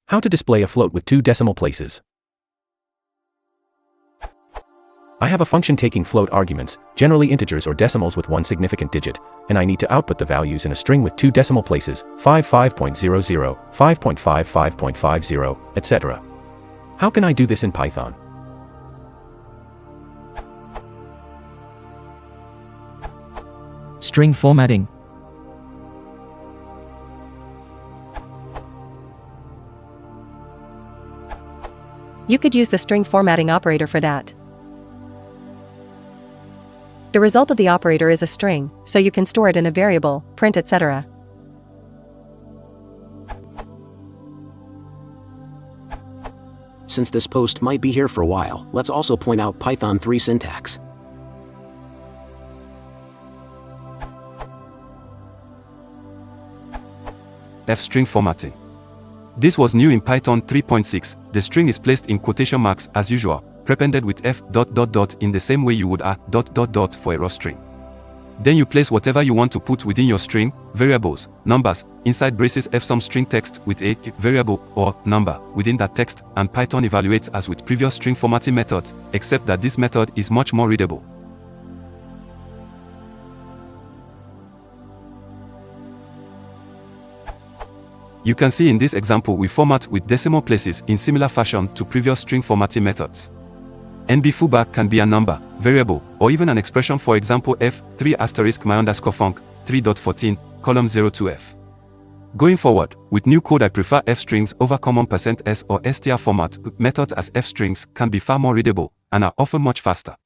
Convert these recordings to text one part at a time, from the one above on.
How to display a float with 2 decimal places. I have a function taking float arguments, generally integers or decimals with 1 significant digit, and I need to output the values in a string with 2 decimal places, 5.5.00, 5.5, 5.50, etc. How can I do this in Python? String formatting. You could use the string formatting operator for that. The result of the operator is a string, so you can store it in a variable, print, etc. Since this post might be here for a while, let's also point out Python 3 syntax. F-string formatting. This was new in Python 3.6. The string is placed in quotation marks as usual, prepended with F ... in the same way you would A ... for a raw string. Then you place whatever you want to put within your string, variables, numbers, inside braces F some string text with a variable or number within that text, and Python evaluates as with previous string formatting methods, except that this method is much more readable. You can see in this example we format with decimal places in similar fashion to previous string formatting methods. NB fullback can be a number, variable, or even an expression, for example F3*my_func 3.14, column 02F. Going forward, with new code I prefer F-strings over common %s or str format. Methods as F-strings can be far more readable, and are often much faster.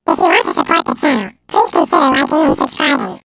If you want to support the channel, please consider liking and subscribing.